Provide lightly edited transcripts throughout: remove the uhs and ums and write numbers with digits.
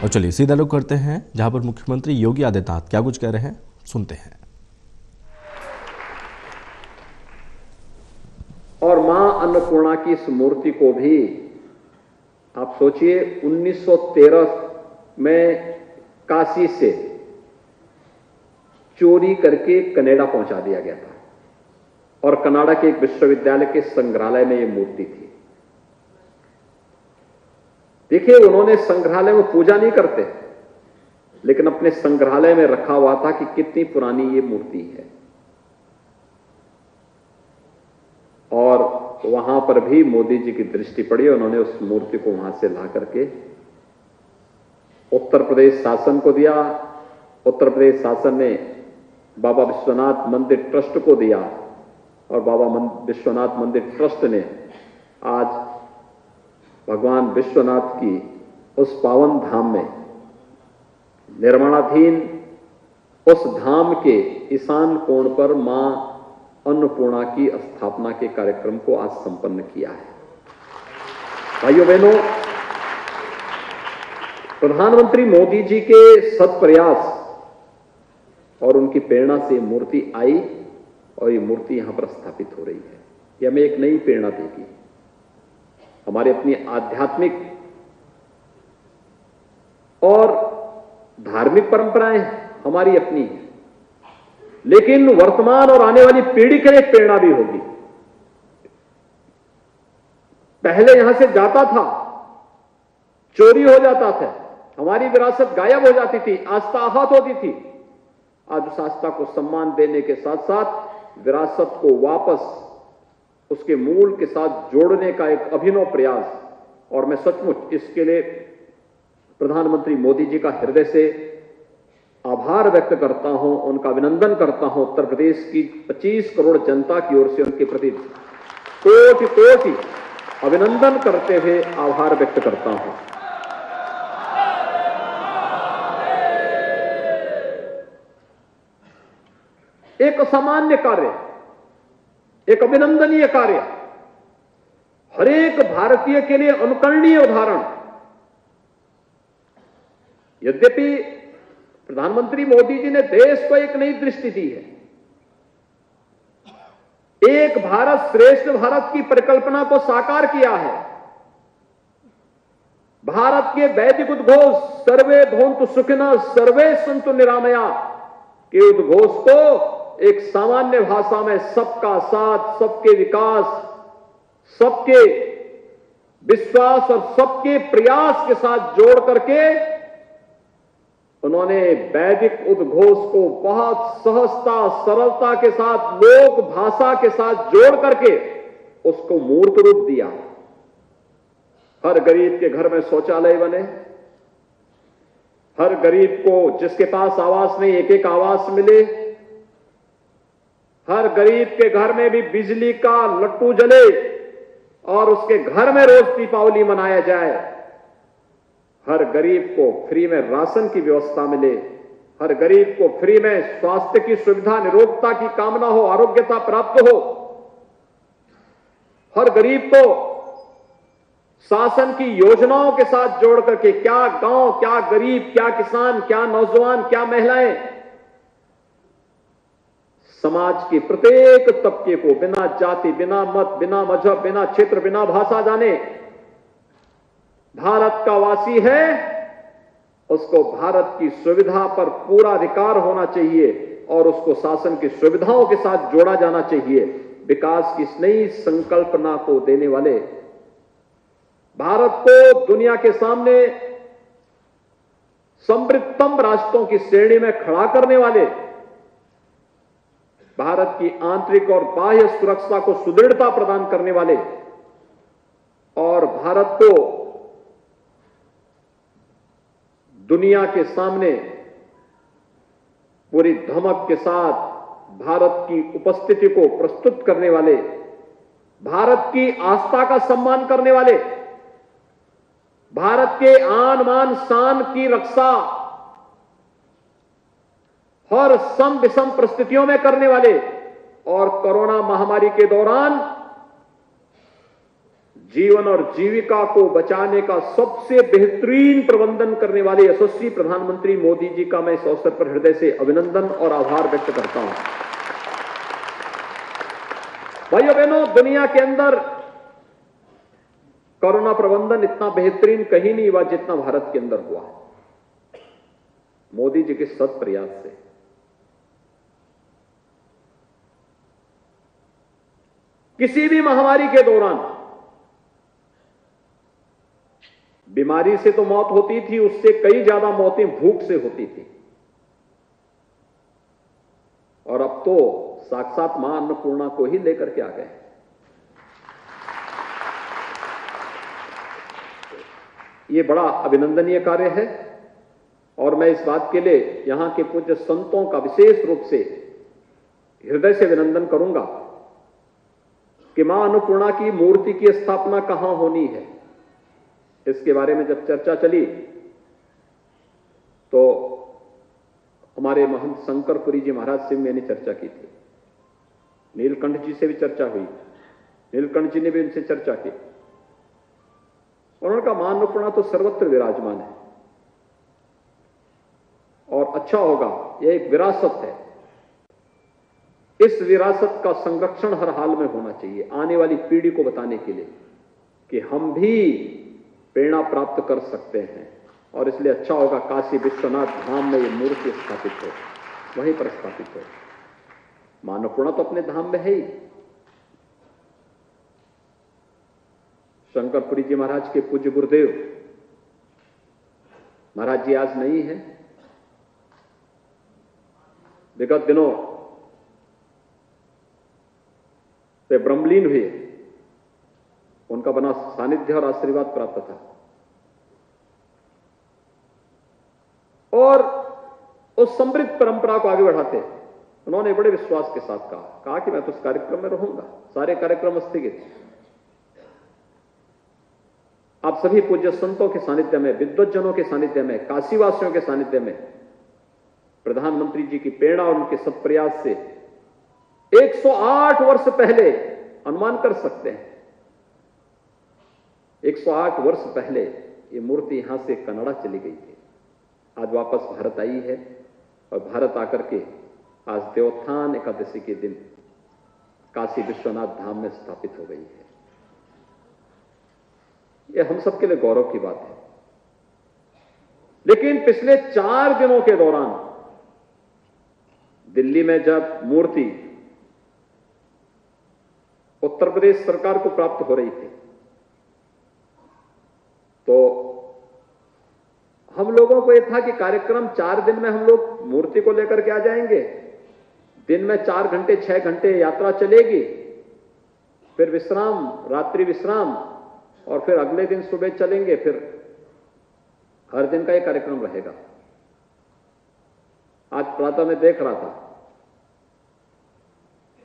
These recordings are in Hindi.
और चलिए सीधा रुख करते हैं जहां पर मुख्यमंत्री योगी आदित्यनाथ क्या कुछ कह रहे हैं, सुनते हैं। और मां अन्नपूर्णा की इस मूर्ति को भी आप सोचिए 1913 में काशी से चोरी करके कनाडा पहुंचा दिया गया था और कनाडा के एक विश्वविद्यालय के संग्रहालय में यह मूर्ति थी। देखिए, उन्होंने संग्रहालय में पूजा नहीं करते, लेकिन अपने संग्रहालय में रखा हुआ था कि कितनी पुरानी ये मूर्ति है। और वहां पर भी मोदी जी की दृष्टि पड़ी, उन्होंने उस मूर्ति को वहां से ला करके उत्तर प्रदेश शासन को दिया। उत्तर प्रदेश शासन ने बाबा विश्वनाथ मंदिर ट्रस्ट को दिया और बाबा विश्वनाथ मंदिर ट्रस्ट ने आज भगवान विश्वनाथ की उस पावन धाम में निर्माणाधीन उस धाम के ईशान कोण पर मां अन्नपूर्णा की स्थापना के कार्यक्रम को आज संपन्न किया है। भाइयों बहनों, प्रधानमंत्री मोदी जी के सत प्रयास और उनकी प्रेरणा से मूर्ति आई और ये मूर्ति यहां पर स्थापित हो रही है। ये हमें एक नई प्रेरणा देगी। हमारे अपनी आध्यात्मिक और धार्मिक परंपराएं हमारी अपनी हैं, लेकिन वर्तमान और आने वाली पीढ़ी के लिए प्रेरणा भी होगी। पहले यहां से जाता था, चोरी हो जाता था, हमारी विरासत गायब हो जाती थी, आस्था आहत होती थी। आज उस आस्था को सम्मान देने के साथ साथ विरासत को वापस उसके मूल के साथ जोड़ने का एक अभिनव प्रयास, और मैं सचमुच इसके लिए प्रधानमंत्री मोदी जी का हृदय से आभार व्यक्त करता हूं, उनका अभिनंदन करता हूं। उत्तर प्रदेश की 25 करोड़ जनता की ओर से उनके प्रति कोटि कोटि अभिनंदन करते हुए आभार व्यक्त करता हूं। एक असामान्य कार्य, एक अभिनंदनीय कार्य, हर एक भारतीय के लिए अनुकरणीय उदाहरण। यद्यपि प्रधानमंत्री मोदी जी ने देश को एक नई दृष्टि दी है, एक भारत श्रेष्ठ भारत की परिकल्पना को साकार किया है। भारत के वैदिक उद्घोष सर्वे भवन्तु सुखिनः सर्वे सन्तु निरामया के उद्घोष को एक सामान्य भाषा में सबका साथ, सबके विकास, सबके विश्वास और सबके प्रयास के साथ जोड़ करके उन्होंने वैदिक उद्घोष को बहुत सहजता, सरलता के साथ, लोक भाषा के साथ जोड़ करके उसको मूर्त रूप दिया। हर गरीब के घर में शौचालय बने, हर गरीब को जिसके पास आवास नहीं एक एक आवास मिले, हर गरीब के घर में भी बिजली का लट्टू जले और उसके घर में रोज दीपावली मनाया जाए, हर गरीब को फ्री में राशन की व्यवस्था मिले, हर गरीब को फ्री में स्वास्थ्य की सुविधा, निरोगता की कामना हो, आरोग्यता प्राप्त हो, हर गरीब को शासन की योजनाओं के साथ जोड़ करके क्या गांव, क्या गरीब, क्या किसान, क्या नौजवान, क्या महिलाएं, समाज के प्रत्येक तबके को बिना जाति, बिना मत, बिना मजहब, बिना क्षेत्र, बिना भाषा जाने भारत का वासी है, उसको भारत की सुविधा पर पूरा अधिकार होना चाहिए और उसको शासन की सुविधाओं के साथ जोड़ा जाना चाहिए। विकास की इस नई संकल्पना को देने वाले, भारत को दुनिया के सामने समृद्धतम राष्ट्रों की श्रेणी में खड़ा करने वाले, भारत की आंतरिक और बाह्य सुरक्षा को सुदृढ़ता प्रदान करने वाले और भारत को दुनिया के सामने पूरी धमक के साथ भारत की उपस्थिति को प्रस्तुत करने वाले, भारत की आस्था का सम्मान करने वाले, भारत के आन मान शान की रक्षा हर सम विषम परिस्थितियों में करने वाले और कोरोना महामारी के दौरान जीवन और जीविका को बचाने का सबसे बेहतरीन प्रबंधन करने वाले यशस्वी प्रधानमंत्री मोदी जी का मैं इस अवसर पर हृदय से अभिनंदन और आभार व्यक्त करता हूं। भाइयों बहनों, दुनिया के अंदर कोरोना प्रबंधन इतना बेहतरीन कहीं नहीं हुआ जितना भारत के अंदर हुआ, मोदी जी के सत प्रयास से। किसी भी महामारी के दौरान बीमारी से तो मौत होती थी, उससे कई ज्यादा मौतें भूख से होती थी, और अब तो साक्षात मां अन्नपूर्णा को ही लेकर के आ गए। ये बड़ा अभिनंदनीय कार्य है, और मैं इस बात के लिए यहां के पूज्य संतों का विशेष रूप से हृदय से अभिनंदन करूंगा कि मां अन्नपूर्णा की मूर्ति की स्थापना कहां होनी है। इसके बारे में जब चर्चा चली तो हमारे महंत शंकरपुरी जी महाराज से मैंने चर्चा की थी, नीलकंठ जी से भी चर्चा हुई, नीलकंठ जी ने भी उनसे चर्चा की। उन्होंने कहा मां अन्नपूर्णा तो सर्वत्र विराजमान है और अच्छा होगा, यह एक विरासत है, इस विरासत का संरक्षण हर हाल में होना चाहिए, आने वाली पीढ़ी को बताने के लिए कि हम भी प्रेरणा प्राप्त कर सकते हैं। और इसलिए अच्छा होगा काशी विश्वनाथ धाम में ये मूर्ति स्थापित हो, वहीं पर स्थापित हो। मां अन्नपूर्णा तो अपने धाम में है ही। शंकरपुरी जी महाराज के पूज्य गुरुदेव महाराज जी आज नहीं है, विगत दिनों वे ब्रह्मलीन हुए, उनका बना सानिध्य और आशीर्वाद प्राप्त था। और उस समृद्ध परंपरा को आगे बढ़ाते उन्होंने बड़े विश्वास के साथ कहा कि मैं तो इस कार्यक्रम में रहूंगा, सारे कार्यक्रम स्थगित। आप सभी पूज्य संतों के सानिध्य में, विद्वज्जनों के सानिध्य में, काशीवासियों के सानिध्य में प्रधानमंत्री जी की प्रेरणा और उनके सत्प्रयास से 108 वर्ष पहले अनुमान कर सकते हैं, 108 वर्ष पहले ये मूर्ति यहां से कनाडा चली गई थी, आज वापस भारत आई है और भारत आकर के आज देवोत्थान एकादशी के दिन काशी विश्वनाथ धाम में स्थापित हो गई है। यह हम सबके लिए गौरव की बात है। लेकिन पिछले 4 दिनों के दौरान दिल्ली में जब मूर्ति उत्तर प्रदेश सरकार को प्राप्त हो रही थी तो हम लोगों को यह था कि कार्यक्रम 4 दिन में हम लोग मूर्ति को लेकर के आ जाएंगे, दिन में 4 घंटे 6 घंटे यात्रा चलेगी, फिर विश्राम, रात्रि विश्राम, और फिर अगले दिन सुबह चलेंगे, फिर हर दिन का ये कार्यक्रम रहेगा। आज प्रातः में देख रहा था,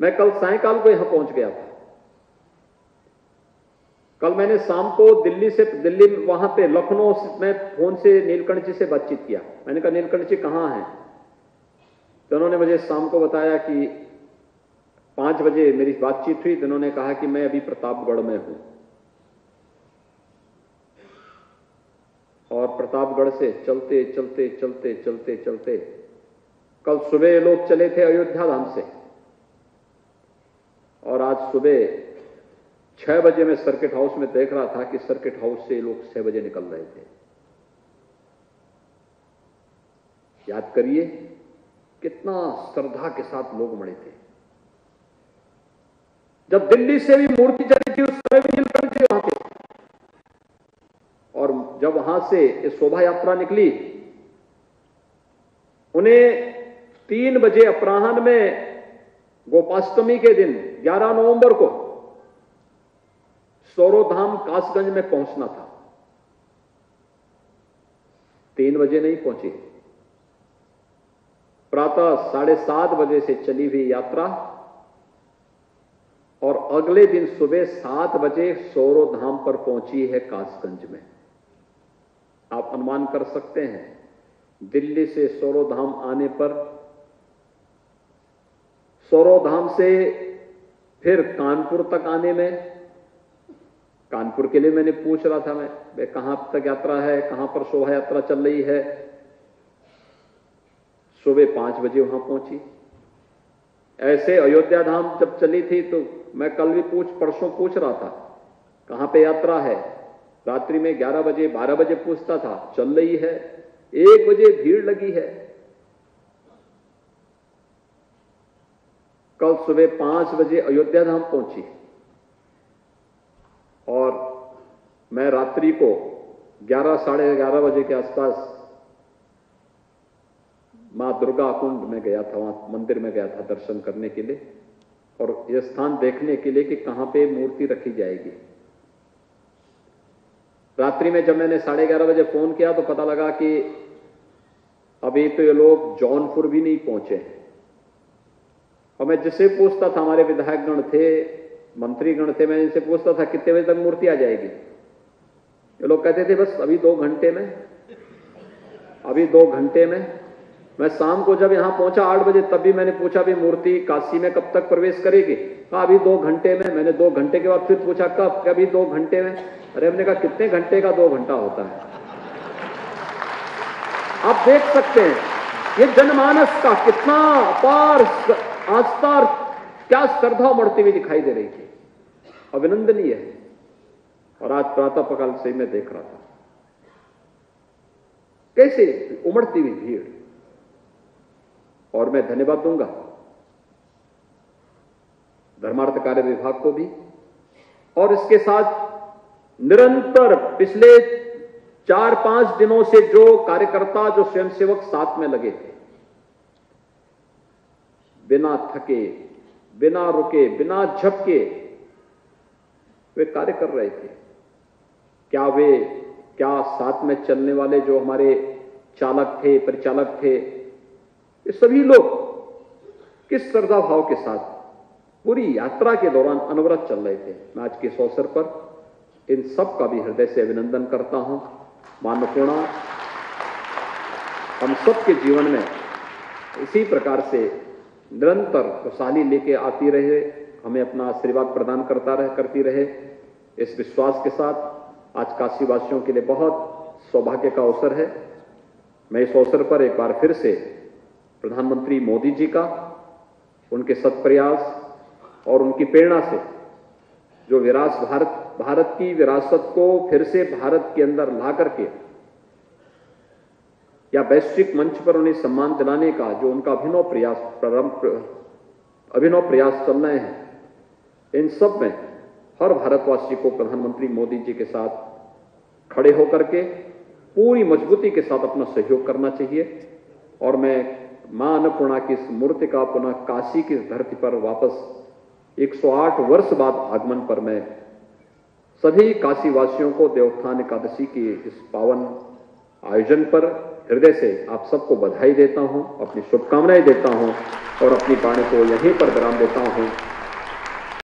मैं कल सायंकाल को यहां पहुंच गया था। कल मैंने शाम को दिल्ली वहां पे लखनऊ में फोन से नीलकंठ जी से बातचीत किया। मैंने कहा नीलकंठ जी कहां हैं? तो उन्होंने मुझे शाम को बताया कि 5 बजे मेरी बातचीत हुई तो उन्होंने कहा कि मैं अभी प्रतापगढ़ में हूं, और प्रतापगढ़ से चलते चलते चलते चलते चलते कल सुबह लोग चले थे अयोध्या धाम से, और आज सुबह 6 बजे मैं सर्किट हाउस में देख रहा था कि सर्किट हाउस से लोग 6 बजे निकल रहे थे। याद करिए कितना श्रद्धा के साथ लोग मरे थे। जब दिल्ली से भी मूर्ति चली थी उस समय भी नीलकंठ जी वहां पे, और जब वहां से ये शोभा यात्रा निकली, उन्हें 3 बजे अपराह्न में गोपाष्टमी के दिन 11 नवंबर को सौरोधाम कासगंज में पहुंचना था। 3 बजे नहीं पहुंची, प्रातः 7:30 बजे से चली हुई यात्रा, और अगले दिन सुबह 7 बजे सौरोधाम पर पहुंची है कासगंज में। आप अनुमान कर सकते हैं दिल्ली से सौरोधाम आने पर, सौरोधाम से फिर कानपुर तक आने में कानपुर के लिए मैंने पूछ रहा था मैं कहां तक यात्रा है, कहां पर शोभा यात्रा चल रही है। सुबह 5 बजे वहां पहुंची। ऐसे अयोध्या धाम जब चली थी तो मैं कल भी परसों पूछ रहा था कहां पे यात्रा है। रात्रि में 11 बजे 12 बजे पूछता था, चल रही है। 1 बजे भीड़ लगी है। कल सुबह 5 बजे अयोध्या धाम पहुंची और मैं रात्रि को 11 साढ़े 11 बजे के आसपास मां दुर्गा कुंड में गया था, वहां मंदिर में गया था दर्शन करने के लिए और यह स्थान देखने के लिए कि कहां पे मूर्ति रखी जाएगी। रात्रि में जब मैंने 11:30 बजे फोन किया तो पता लगा कि अभी तो ये लोग जौनपुर भी नहीं पहुंचे हैं। और मैं जिससे पूछता था, हमारे विधायकगण थे, मंत्रीगण थे, मैं इनसे पूछता था कितने बजे तक मूर्ति आ जाएगी। ये लोग कहते थे बस अभी 2 घंटे में, अभी 2 घंटे में। मैं शाम को जब यहां पहुंचा 8 बजे तब भी मैंने पूछा भी मूर्ति काशी में कब तक प्रवेश करेगी। कहा अभी 2 घंटे में। मैंने 2 घंटे के बाद फिर पूछा कब, कभी 2 घंटे में। अरे हमने कहा कितने घंटे का 2 घंटा होता है। आप देख सकते हैं ये जनमानस का कितना अपार आस्था, क्या श्रद्धा बढ़ती हुई दिखाई दे रही थी। अभिनंदनीय है। और आज प्रातः काल से मैं देख रहा था कैसे उमड़ती हुई भीड़। और मैं धन्यवाद दूंगा धर्मार्थ कार्य विभाग को भी और इसके साथ निरंतर पिछले 4-5 दिनों से जो कार्यकर्ता, जो स्वयंसेवक साथ में लगे थे, बिना थके, बिना रुके, बिना झपके वे कार्य कर रहे थे। क्या साथ में चलने वाले जो हमारे चालक थे, परिचालक थे, ये सभी लोग किस श्रद्धा भाव के साथ पूरी यात्रा के दौरान अनवरत चल रहे थे। मैं आज के इस अवसर पर इन सब का भी हृदय से अभिनंदन करता हूं। मां अन्नपूर्णा हम सबके जीवन में इसी प्रकार से निरंतर खुशहाली लेके आती रहे, हमें अपना आशीर्वाद प्रदान करती रहे। इस विश्वास के साथ आज काशीवासियों के लिए बहुत सौभाग्य का अवसर है। मैं इस अवसर पर एक बार फिर से प्रधानमंत्री मोदी जी का, उनके सत्प्रयास और उनकी प्रेरणा से जो भारत की विरासत को फिर से भारत के अंदर ला करके या वैश्विक मंच पर उन्हें सम्मान दिलाने का जो उनका अभिनव प्रयास चल रहे हैं, इन सब में हर भारतवासी को प्रधानमंत्री मोदी जी के साथ खड़े होकर के पूरी मजबूती के साथ अपना सहयोग करना चाहिए। और मैं मां अन्नपूर्णा की इस मूर्ति का पुनः काशी की धरती पर वापस 108 वर्ष बाद आगमन पर मैं सभी काशीवासियों को देवोत्थान एकादशी की इस पावन आयोजन पर हृदय से आप सबको बधाई देता हूं, अपनी शुभकामनाएं देता हूं और अपनी वाणी को यहीं पर विराम देता हूं।